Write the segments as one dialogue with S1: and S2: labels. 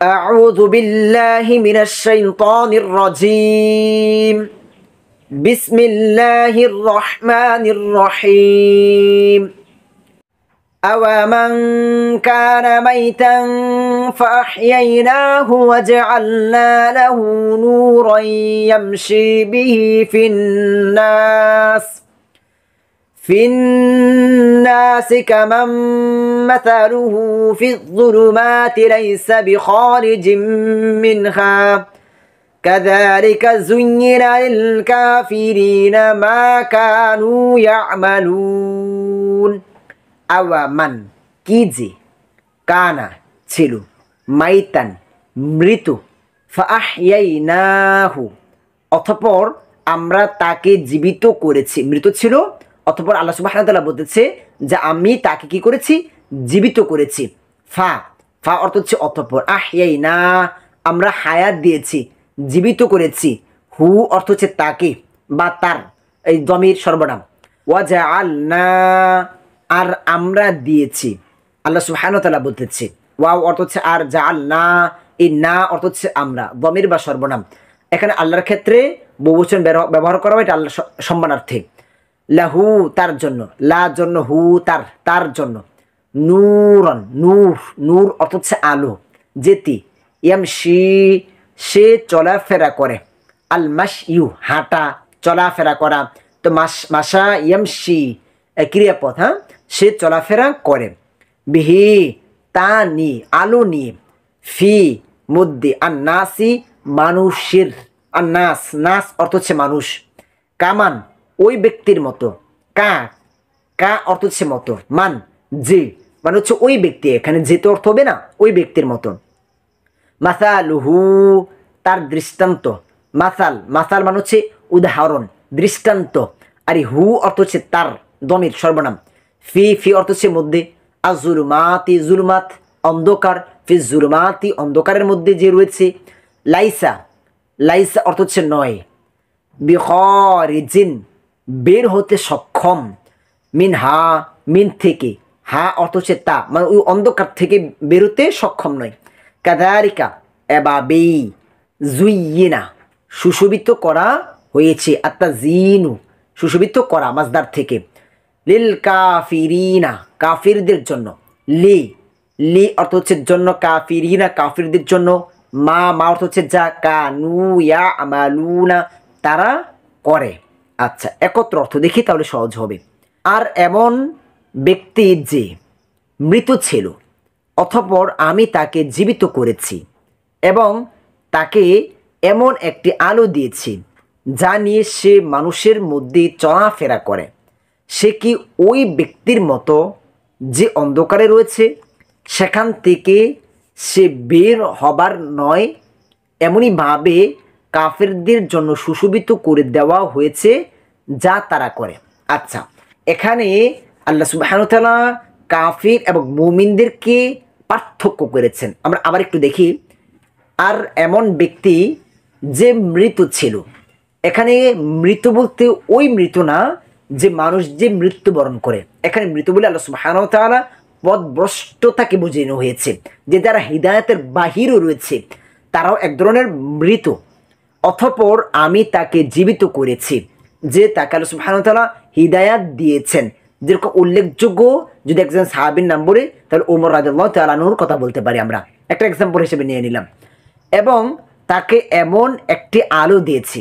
S1: أعوذ بالله من الشيطان الرجيم. بسم الله الرحمن الرحيم. أومن كان ميتا فأحييناه وجعلنا له نورا يمشي به في الناس كمن مثله في الظلمات ليس بخارج منها كذلك زين للكافرين ما كانوا يعملون. আওয়ামান কি যে কানা ছিল মাইতান মৃত ফাআহইয়াইনাহু অতঃপর আমরা তাকে জীবিত করেছি। মৃত ছিল অতঃপর আল্লাহ সুবহানাহু ওয়া তাআলা বলতেছে যে আমি তাকে কি করেছি, জীবিত করেছি। ফা ফা অর্থ হচ্ছে অতঃপর, আহইয়াইনা আমরা হায়াত দিয়েছি, জীবিত করেছি। হু অর্থ হচ্ছে তাকে বা তার, এই দমির সর্বনাম। ওয়াজআলনা আর আমরা দিয়েছি। আল্লাহ সুবহানাহু ওয়া তাআলা বলতেছে ওয়াও অর্থ হচ্ছে আর, জাআলনা এই না অর্থ হচ্ছে আমরা, দমির বা সর্বনাম। এখানে আল্লাহর ক্ষেত্রে বহুবচন ব্যবহার করা হয়, এটা আল্লাহ সম্মানার্থে। লাহু তার জন্য, লা জন্য, হু তার, তার জন্য। নূরন নূর, নূর অর্থ হচ্ছে আলো, যেতি। ইয়ামশি সে চলাফেরা করে, আল মাশইউ হাঁটা চলাফেরা করা, তো মাশা ইয়ামশি ক্রিয়াপদ, হ্যাঁ, সে চলাফেরা করে। বিহি তা নিয়ে, আলো নিয়ে। ফি মধ্যে, আর নাসি মানুষের, আর নাস নাস অর্থ হচ্ছে মানুষ। কামান ওই ব্যক্তির মতো, কা কা অর্থ হচ্ছে মতো, মান যে মানে হচ্ছে ওই ব্যক্তি, এখানে যেতে অর্থ হবে না, ওই ব্যক্তির মতো। মাসালুহু তার দৃষ্টান্ত, মাসাল মাসাল মানে হচ্ছে উদাহরণ, দৃষ্টান্ত। আর হু অর্থ হচ্ছে তার, দমির সর্বনাম। ফি ফি অর্থ হচ্ছে মধ্যে। আজুলমাতি জুলমাত অন্ধকার, ফি জুলমাতি অন্ধকারের মধ্যে যে রয়েছে। লাইসা লাইসা অর্থ হচ্ছে নয়। বিখরিজিন বের হতে সক্ষম। মিন হা মিন থেকে, হা অর্থ হচ্ছে তা, মানে ওই অন্ধকার থেকে বেরোতে সক্ষম নয়। কাযালিকা এভাবেই, জুইয়িনা সুশোভিত করা হয়েছে, আত্তাজিনু সুশোভিত করা মাসদার থেকে। লিল কাফিরিনা কাফিরদের জন্য, লি লি অর্থ হচ্ছে জন্য, কাফিরিনা কাফিরদের জন্য। মা মা অর্থ হচ্ছে যা, কানু ইয়ামালুনা তারা করে। আচ্ছা, একত্র অর্থ দেখি তাহলে সহজ হবে। আর এমন ব্যক্তি যে মৃত ছিল অতঃপর আমি তাকে জীবিত করেছি এবং তাকে এমন একটি আলো দিয়েছি যা নিয়ে সে মানুষের মধ্যে চলাফেরা করে। সে কি ওই ব্যক্তির মতো যে অন্ধকারে রয়েছে, সেখান থেকে সে বের হবার নয়? এমনইভাবে কাফেরদের জন্য সুশোভিত করে দেওয়া হয়েছে যা তারা করে। আচ্ছা, এখানে আল্লাহ সুবহানাহু ওয়া তাআলা কাফির এবং মুমিনদেরকে পার্থক্য করেছেন। আমরা আবার একটু দেখি। আর এমন ব্যক্তি যে মৃত ছিল, এখানে মৃত বলতে ওই মৃত না যে মানুষ যে মৃত্যুবরণ করে। এখানে মৃত বলে আল্লাহ সুবহানাহু ওয়া তাআলা পথভ্রষ্টতাকে বোঝানো হয়েছে, যে যারা হিদায়াতের বাহিরও রয়েছে তারাও এক ধরনের মৃত। অতঃপর আমি তাকে জীবিত করেছি, যে তাকে আল্লাহ সুবহানাহু ওয়া তাআলা হিদায়াত দিয়েছেন। যেরকম উল্লেখযোগ্য যদি একজন সাহাবীর নাম বলে, তাহলে ওমর রাদিয়াল্লাহু তাআলা আনহুর কথা বলতে পারি আমরা, একটা এক্সাম্পল হিসেবে নিয়ে নিলাম। এবং তাকে এমন একটি আলো দিয়েছি।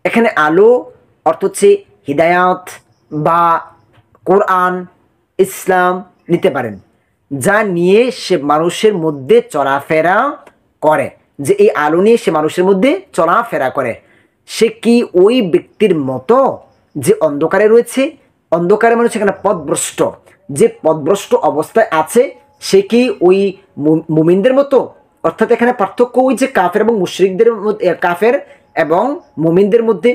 S1: এখানে আলো অর্থ হচ্ছে হিদায়াত বা কোরআন, ইসলাম নিতে পারেন, যা নিয়ে সে মানুষের মধ্যে চলাফেরা করে। যে এই আলো নিয়ে সে মানুষের মধ্যে চলাফেরা করে, সে কি ওই ব্যক্তির মতো যে অন্ধকারে রয়েছে? অন্ধকারে মানে সেখানে পথভ্রষ্ট, যে পথভ্রষ্ট অবস্থায় আছে সে কি ওই মুমিনদের মতো? অর্থাৎ এখানে পার্থক্য ওই যে কাফের এবং মুশরিকদের মধ্যে, কাফের এবং মুমিনদের মধ্যে।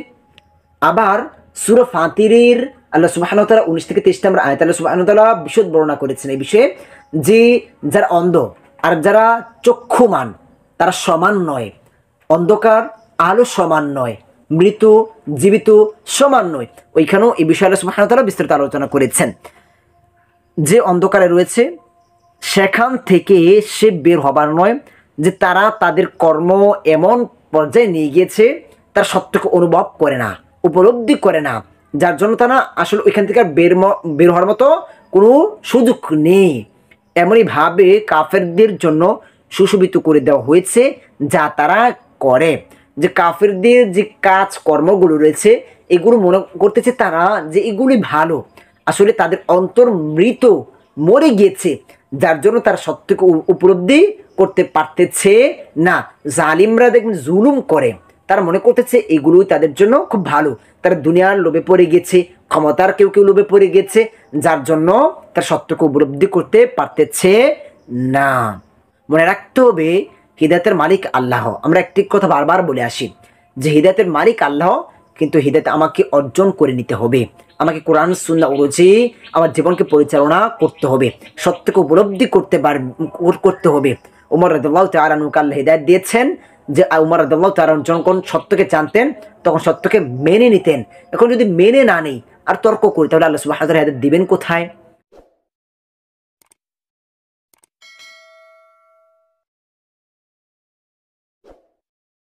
S1: আবার সূরা ফাতিরের আল্লাহ সুবহানাহু ওয়া তাআলা 19 থেকে 23 নম্বর আয়াতে আল্লাহ সুবহানাহু ওয়া তাআলা বিশদ বর্ণনা করেছেন এই বিষয়ে, যে যারা অন্ধ আর যারা চক্ষুমান তারা সমান নয়। অন্ধকার আলো সমান নয়, মৃত জীবিত সমান নয়। ওইখানেও এই বিষয়ে আল্লাহ সুবহানাহু ওয়া তাআলা বিস্তারিত আলোচনা করেছেন। যে অন্ধকারে রয়েছে সেখান থেকে সে বের হবার নয়, যে তারা তাদের কর্ম এমন পর্যায়ে নিয়ে গিয়েছে তারা সত্যকে অনুভব করে না, উপলব্ধি করে না, যার জন্য তারা আসলে ওইখান থেকে আর বের হওয়ার মতো কোনো সুযোগ নেই। এমনইভাবে কাফেরদের জন্য সুশোভিত করে দেওয়া হয়েছে যা তারা করে। যে কাফেরদের যে কাজ কর্মগুলো রয়েছে এগুলো মনে করতেছে তারা যে এগুলি ভালো, আসলে তাদের অন্তর মৃত, মরে গিয়েছে, যার জন্য তারা সত্যকে উপলব্ধি করতে পারতেছে না। জালিমরা দেখবেন জুলুম করে, তারা মনে করতেছে এগুলোই তাদের জন্য খুব ভালো। তারা দুনিয়ার লোভে পড়ে গেছে, ক্ষমতার কেউ কেউ লোভে পড়ে গেছে, যার জন্য তার সত্যকে উপলব্ধি করতে পারতেছে না। মনে রাখতে হবে হিদায়তের মালিক আল্লাহ। আমরা একটি কথা বারবার বলে আসি যে হিদায়তের মালিক আল্লাহ, কিন্তু হিদায়ত আমাকে অর্জন করে নিতে হবে। আমাকে কোরআন সুন্নাহ অনুযায়ী আমার জীবনকে পরিচালনা করতে হবে, সত্যকে উপলব্ধি করতে হবে। উমর রাদিয়াল্লাহু তাআলা আনহু আল্লাহ হিদায়ত দিয়েছেন যে উমর রাদিয়াল্লাহু তাআলা যখন সত্যকে জানতেন তখন সত্যকে মেনে নিতেন। এখন যদি মেনে না নেই আর তর্ক করি তাহলে আল্লাহ সুবহানাহু ওয়া তাআলা হিদায়ত দিবেন কোথায়?